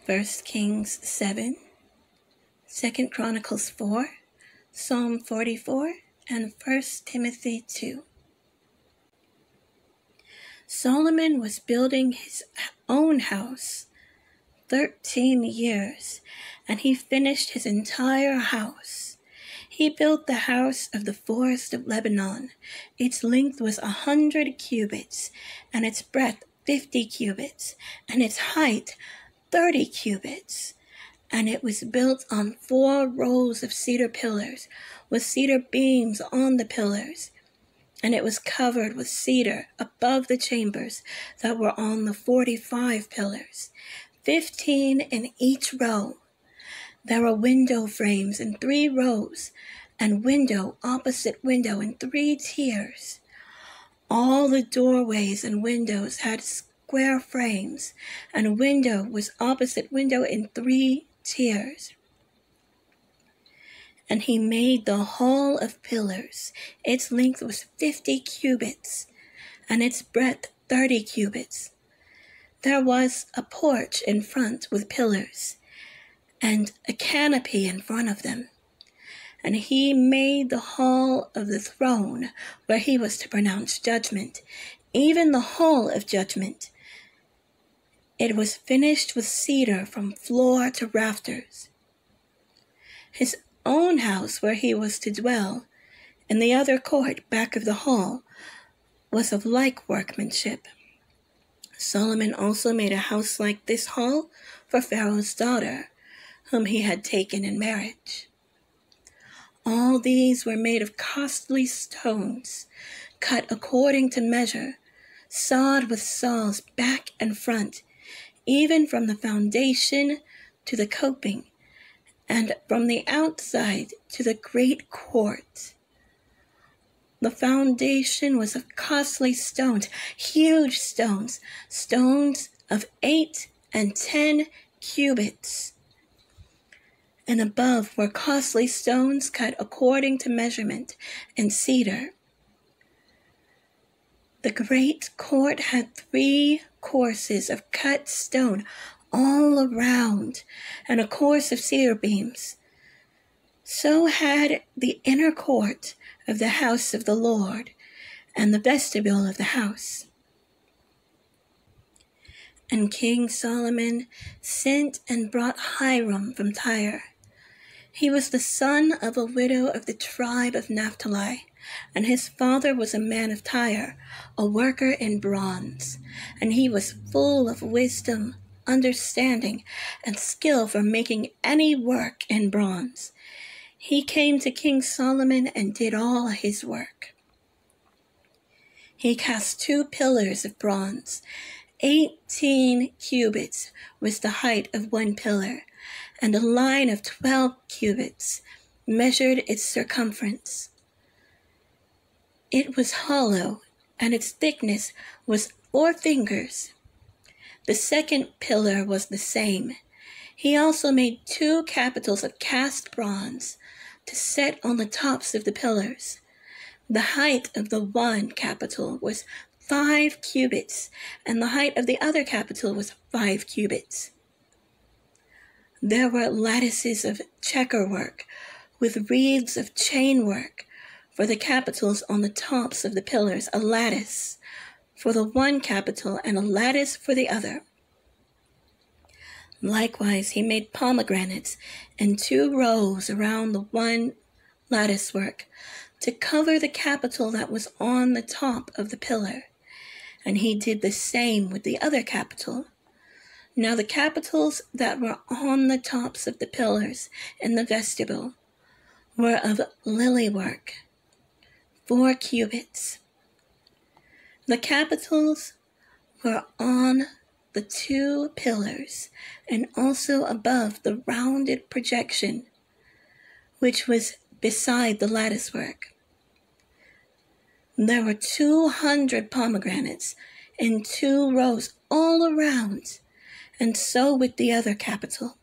1 Kings 7, 2 Chronicles 4, Psalm 44, and 1 Timothy 2. Solomon was building his own house 13 years, and he finished his entire house. He built the house of the forest of Lebanon. Its length was 100 cubits, and its breadth 50 cubits, and its height 30 cubits. And it was built on 4 rows of cedar pillars, with cedar beams on the pillars. And it was covered with cedar above the chambers that were on the 45 pillars, 15 in each row. There were window frames in 3 rows, and window opposite window in 3 tiers. All the doorways and windows had square frames, and window was opposite window in 3 tiers. And he made the hall of pillars. Its length was 50 cubits, and its breadth 30 cubits. There was a porch in front with pillars, and a canopy in front of them. And he made the hall of the throne, where he was to pronounce judgment, even the hall of judgment. It was finished with cedar from floor to rafters. His own house, where he was to dwell, in the other court back of the hall, was of like workmanship. Solomon also made a house like this hall for Pharaoh's daughter, whom he had taken in marriage. All these were made of costly stones, cut according to measure, sawed with saws back and front, even from the foundation to the coping, and from the outside to the great court. The foundation was of costly stones, huge stones, stones of 8 and 10 cubits. And above were costly stones cut according to measurement, and cedar. The great court had 3 courses of cut stone all around, and a course of cedar beams. So had the inner court of the house of the Lord, and the vestibule of the house. And King Solomon sent and brought Hiram from Tyre. He was the son of a widow of the tribe of Naphtali, and his father was a man of Tyre, a worker in bronze, and he was full of wisdom, understanding, and skill for making any work in bronze. He came to King Solomon and did all his work. He cast 2 pillars of bronze. 18 cubits was the height of one pillar, and a line of 12 cubits measured its circumference. It was hollow, and its thickness was 4 fingers. The second pillar was the same. He also made 2 capitals of cast bronze to set on the tops of the pillars. The height of the one capital was 5 cubits, and the height of the other capital was 5 cubits. There were lattices of checker work, with wreaths of chain work, for the capitals on the tops of the pillars, a lattice for the one capital and a lattice for the other. Likewise, he made pomegranates in 2 rows around the one lattice work to cover the capital that was on the top of the pillar. And he did the same with the other capital. Now the capitals that were on the tops of the pillars in the vestibule were of lily work, 4 cubits. The capitals were on the 2 pillars, and also above the rounded projection, which was beside the lattice work. There were 200 pomegranates in 2 rows all around, and so with the other capital.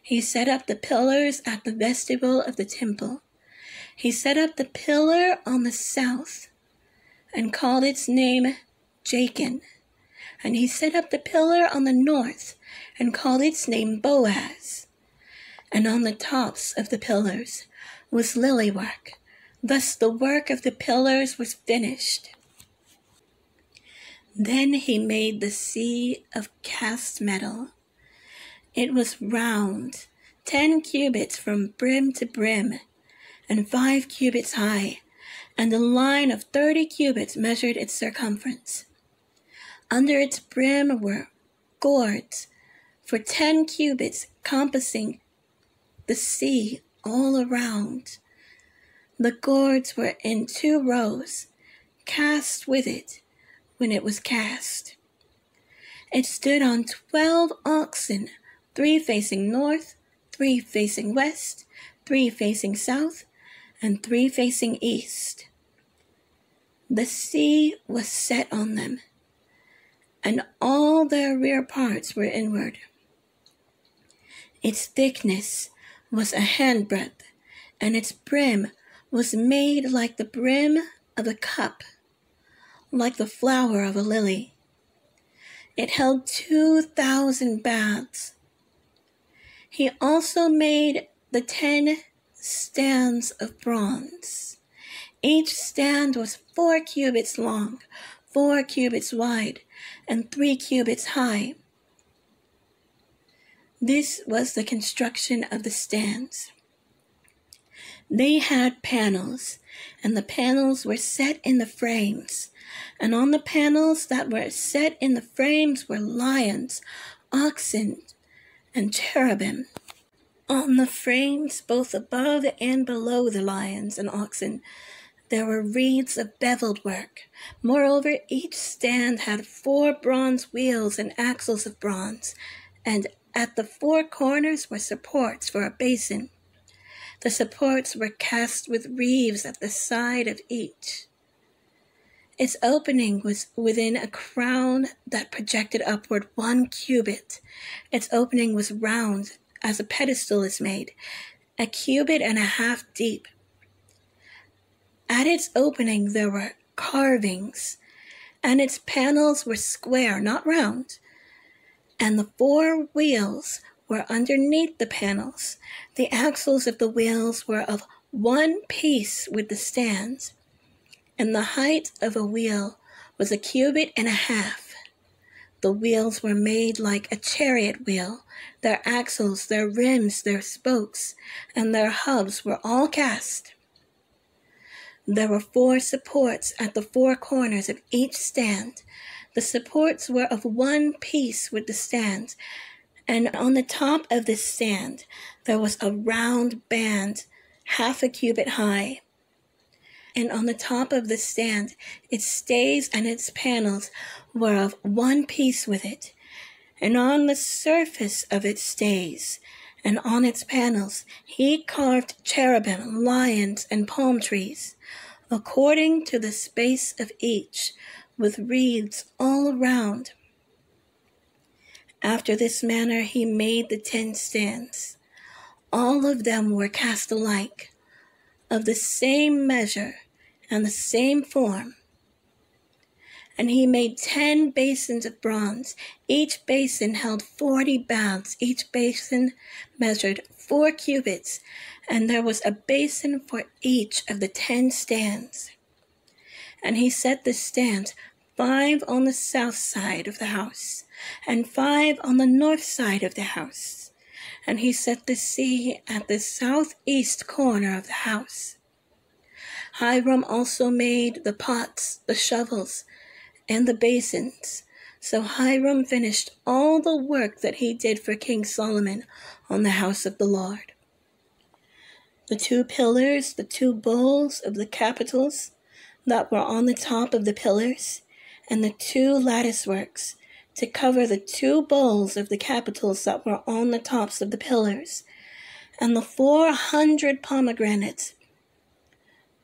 He set up the pillars at the vestibule of the temple. He set up the pillar on the south, and called its name Jachin, And he set up the pillar on the north and called its name Boaz. And on the tops of the pillars was lily work. Thus the work of the pillars was finished. Then he made the sea of cast metal. It was round, 10 cubits from brim to brim, and 5 cubits high, and a line of 30 cubits measured its circumference. Under its brim were gourds for 10 cubits, compassing the sea all around. The gourds were in 2 rows, cast with it when it was cast. It stood on 12 oxen, 3 facing north, 3 facing west, 3 facing south, and 3 facing east. The sea was set on them, and all their rear parts were inward. Its thickness was a handbreadth, and its brim was made like the brim of a cup, like the flower of a lily. It held 2,000 baths. He also made the 10 stands of bronze. Each stand was 4 cubits long, 4 cubits wide, and 3 cubits high. This was the construction of the stands. They had panels, and the panels were set in the frames. And on the panels that were set in the frames were lions, oxen, and cherubim. On the frames, both above and below the lions and oxen, there were wreaths of beveled work. Moreover, each stand had 4 bronze wheels and axles of bronze, and at the 4 corners were supports for a basin. The supports were cast with wreaths at the side of each. Its opening was within a crown that projected upward 1 cubit. Its opening was round, as a pedestal is made, 1.5 cubits deep. At its opening there were carvings, and its panels were square, not round, and the 4 wheels were underneath the panels. The axles of the wheels were of 1 piece with the stands, and the height of a wheel was 1.5 cubits. The wheels were made like a chariot wheel. Their axles, their rims, their spokes, and their hubs were all cast. There were 4 supports at the 4 corners of each stand. The supports were of 1 piece with the stands, and on the top of this stand there was a round band 0.5 cubit high. And on the top of the stand, its stays and its panels were of 1 piece with it. And on the surface of its stays and on its panels, he carved cherubim, lions, and palm trees, according to the space of each, with wreaths all around. After this manner he made the 10 stands. All of them were cast alike, of the same measure and the same form. And he made 10 basins of bronze. Each basin held 40 baths. Each basin measured 4 cubits, and there was a basin for each of the 10 stands. And he set the stands, 5 on the south side of the house, and 5 on the north side of the house. And he set the sea at the southeast corner of the house. Hiram also made the pots, the shovels, and the basins. So Hiram finished all the work that he did for King Solomon on the house of the Lord. The 2 pillars, the 2 bowls of the capitals that were on the top of the pillars, and the 2 lattice works to cover the 2 bowls of the capitals that were on the tops of the pillars, and the 400 pomegranates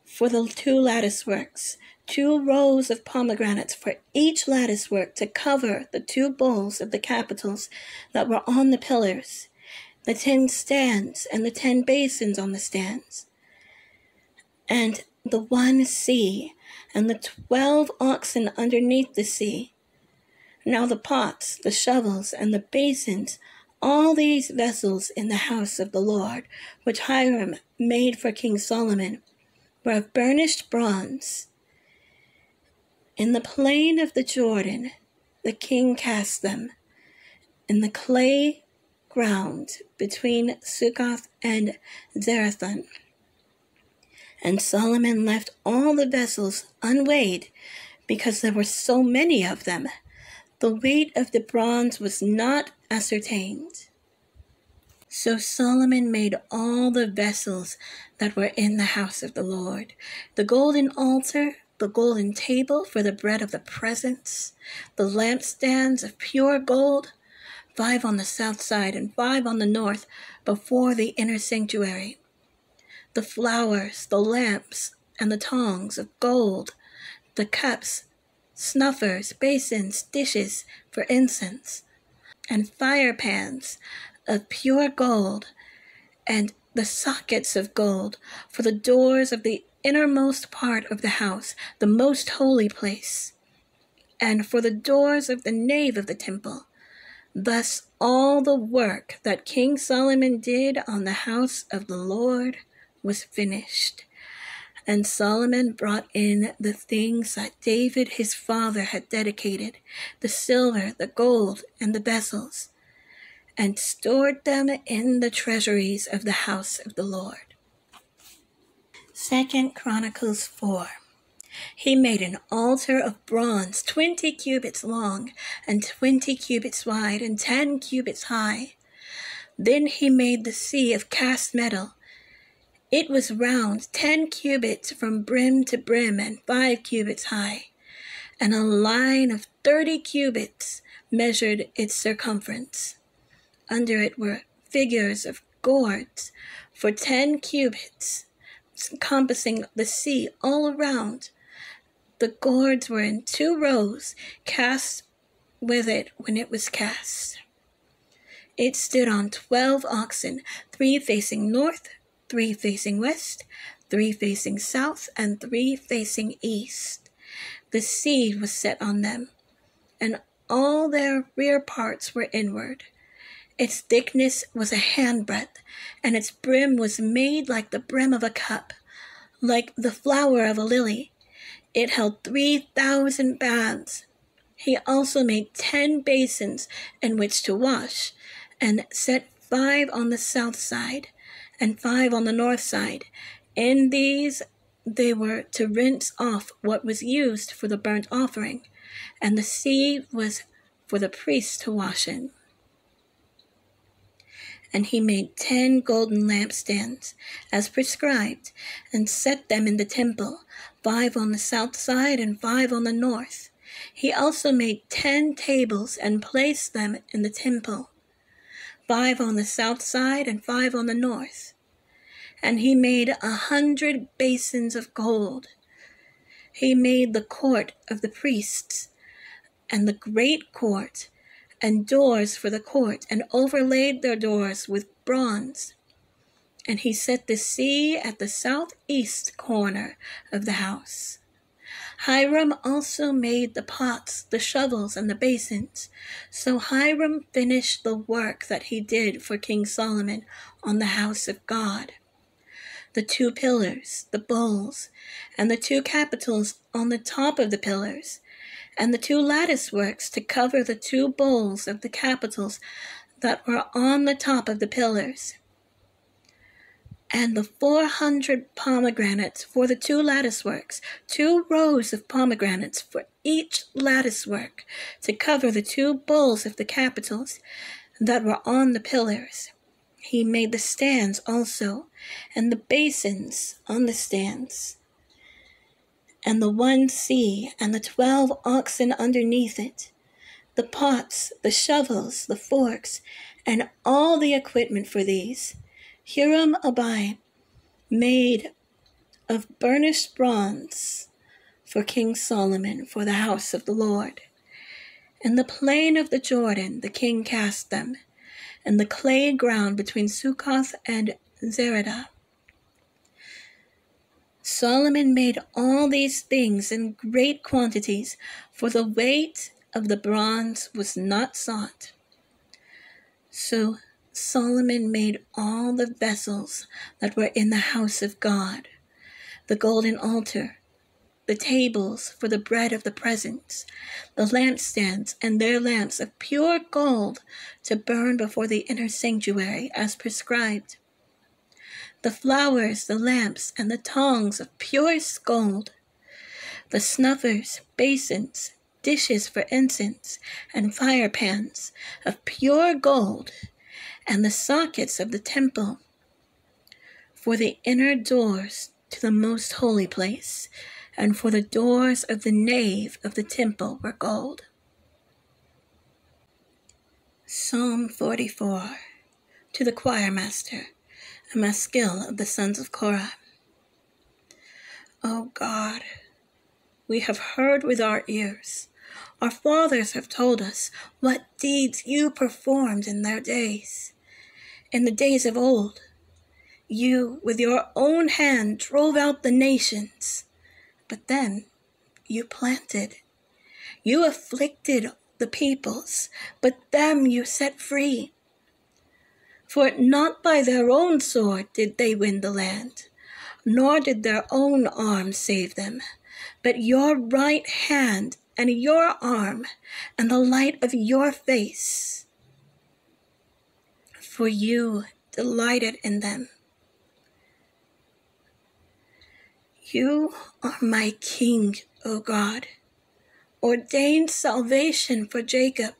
for the 2 lattice works, 2 rows of pomegranates for each lattice work to cover the 2 bowls of the capitals that were on the pillars, the 10 stands and the 10 basins on the stands, and the 1 sea and the 12 oxen underneath the sea, Now the pots, the shovels, and the basins, all these vessels in the house of the Lord, which Hiram made for King Solomon, were of burnished bronze. In the plain of the Jordan the king cast them, in the clay ground between Succoth and Zarethan. And Solomon left all the vessels unweighed, because there were so many of them. The weight of the bronze was not ascertained. So Solomon made all the vessels that were in the house of the Lord, the golden altar, the golden table for the bread of the presence, the lampstands of pure gold, 5 on the south side and 5 on the north, before the inner sanctuary, the flowers, the lamps, and the tongs of gold, the cups, snuffers, basins, dishes for incense, and fire pans of pure gold, and the sockets of gold for the doors of the innermost part of the house, the most holy place, and for the doors of the nave of the temple. Thus all the work that King Solomon did on the house of the Lord was finished. And Solomon brought in the things that David his father had dedicated, the silver, the gold, and the vessels, and stored them in the treasuries of the house of the Lord. 2 Chronicles 4. He made an altar of bronze 20 cubits long, and 20 cubits wide, and 10 cubits high. Then he made the sea of cast metal. It was round 10 cubits from brim to brim, and 5 cubits high, and a line of 30 cubits measured its circumference. Under it were figures of gourds for 10 cubits, encompassing the sea all around. The gourds were in 2 rows, cast with it when it was cast. It stood on 12 oxen, 3 facing north, 3 facing west, 3 facing south, and 3 facing east. The sea was set on them, and all their rear parts were inward. Its thickness was a handbreadth, and its brim was made like the brim of a cup, like the flower of a lily. It held 3,000 baths. He also made 10 basins in which to wash, and set 5 on the south side and 5 on the north side. In these they were to rinse off what was used for the burnt offering, and the sea was for the priests to wash in. And he made 10 golden lampstands, as prescribed, and set them in the temple, 5 on the south side and 5 on the north. He also made 10 tables and placed them in the temple, 5 on the south side and 5 on the north. And he made 100 basins of gold. He made the court of the priests, and the great court, and doors for the court, and overlaid their doors with bronze. And he set the sea at the southeast corner of the house. Hiram also made the pots, the shovels, and the basins. So Hiram finished the work that he did for King Solomon on the house of God. The 2 pillars, the bowls, and the 2 capitals on the top of the pillars, and the 2 lattice works to cover the 2 bowls of the capitals that were on the top of the pillars, and the 400 pomegranates for the 2 lattice works, 2 rows of pomegranates for each lattice work to cover the 2 bowls of the capitals that were on the pillars. He made the stands also, and the basins on the stands, and the 1 sea, and the 12 oxen underneath it, the pots, the shovels, the forks, and all the equipment for these, Hiram-Abi made of burnished bronze for King Solomon for the house of the Lord. In the plain of the Jordan the king cast them, in the clay ground between Succoth and Zarethan. Solomon made all these things in great quantities, for the weight of the bronze was not sought. So Solomon made all the vessels that were in the house of God, the golden altar, the tables for the bread of the presence, the lampstands and their lamps of pure gold to burn before the inner sanctuary as prescribed, the flowers, the lamps, and the tongs of purest gold, the snuffers, basins, dishes for incense, and fire pans of pure gold, and the sockets of the temple for the inner doors to the most holy place, and for the doors of the nave of the temple were gold. Psalm 44. To the choir master, a maskil of the sons of Korah. O God, we have heard with our ears. Our fathers have told us what deeds you performed in their days. In the days of old, you with your own hand drove out the nations, but then you planted. You afflicted the peoples, but them you set free. For not by their own sword did they win the land, nor did their own arm save them, but your right hand and your arm and the light of your face. For you delighted in them. You are my King, O God, ordained salvation for Jacob.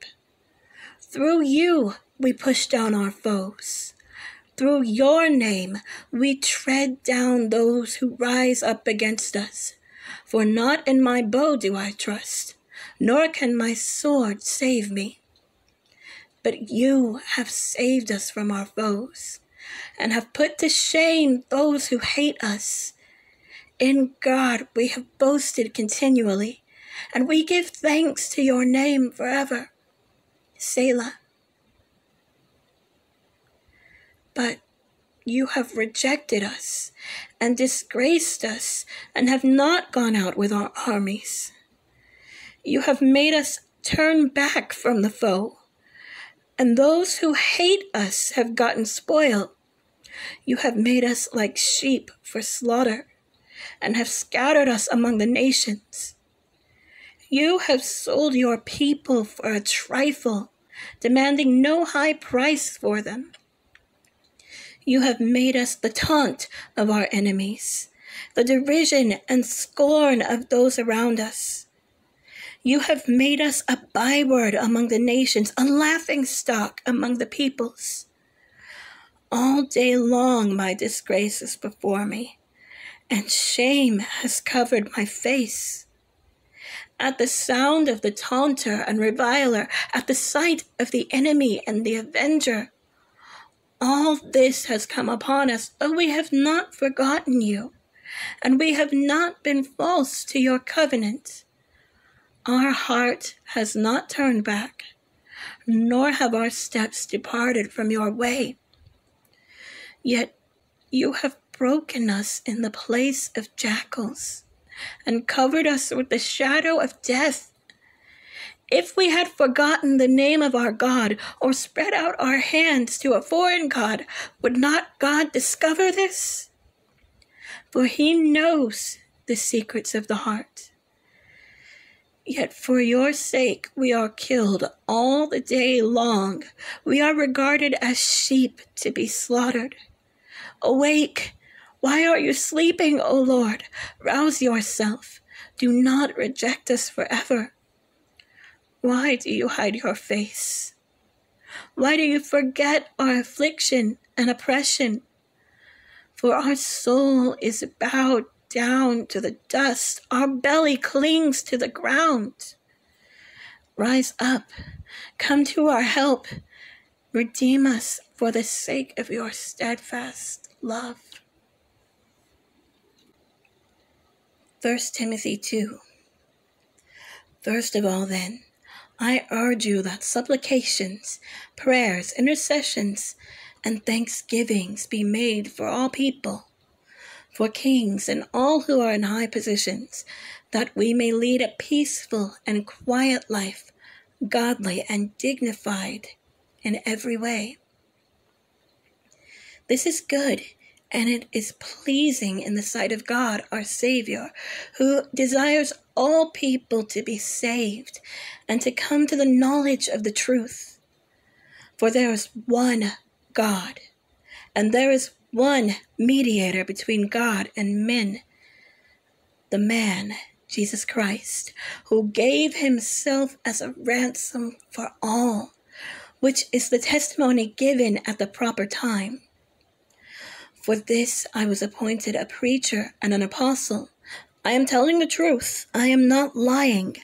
Through you we push down our foes. Through your name we tread down those who rise up against us. For not in my bow do I trust, nor can my sword save me. But you have saved us from our foes, and have put to shame those who hate us. In God we have boasted continually, and we give thanks to your name forever. Selah. But you have rejected us and disgraced us and have not gone out with our armies. You have made us turn back from the foe, and those who hate us have gotten spoiled. You have made us like sheep for slaughter and have scattered us among the nations. You have sold your people for a trifle, demanding no high price for them. You have made us the taunt of our enemies, the derision and scorn of those around us. You have made us a byword among the nations, a laughingstock among the peoples. All day long my disgrace is before me, and shame has covered my face. At the sound of the taunter and reviler, at the sight of the enemy and the avenger, all this has come upon us, but we have not forgotten you, and we have not been false to your covenant. Our heart has not turned back, nor have our steps departed from your way. Yet you have broken us in the place of jackals, and covered us with the shadow of death. If we had forgotten the name of our God, or spread out our hands to a foreign God, would not God discover this? For he knows the secrets of the heart. Yet for your sake we are killed all the day long. We are regarded as sheep to be slaughtered. Awake! Why are you sleeping, O Lord? Rouse yourself. Do not reject us forever. Why do you hide your face? Why do you forget our affliction and oppression? For our soul is bowed down to the dust. Our belly clings to the ground. Rise up. Come to our help. Redeem us for the sake of your steadfast love. 1 Timothy 2. First of all, then, I urge you that supplications, prayers, intercessions, and thanksgivings be made for all people, for kings and all who are in high positions, that we may lead a peaceful and quiet life godly, and dignified in every way. This is good, and it is pleasing in the sight of God, our Savior, who desires all people to be saved and to come to the knowledge of the truth. For there is one God, and there is one mediator between God and men, the man, Jesus Christ, who gave himself as a ransom for all, which is the testimony given at the proper time. For this I was appointed a preacher and an apostle. I am telling the truth. I am not lying.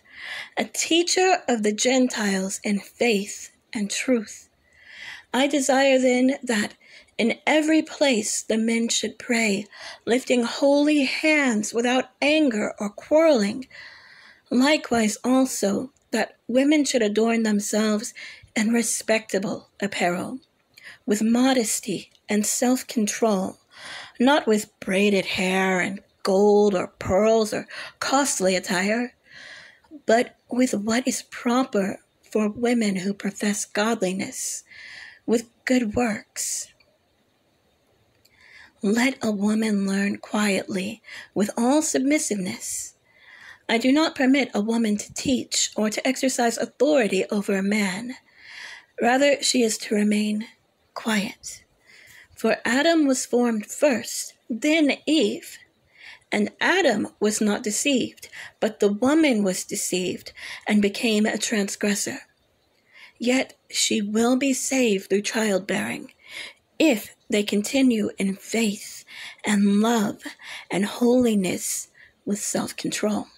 A teacher of the Gentiles in faith and truth. I desire then that in every place the men should pray, lifting holy hands without anger or quarreling. Likewise also that women should adorn themselves in respectable apparel, with modesty and self-control, not with braided hair and gold or pearls or costly attire, but with what is proper for women who profess godliness, with good works. Let a woman learn quietly, with all submissiveness. I do not permit a woman to teach or to exercise authority over a man. Rather, she is to remain quiet. For Adam was formed first, then Eve. And Adam was not deceived, but the woman was deceived and became a transgressor. Yet she will be saved through childbearing, if they continue in faith and love and holiness with self-control.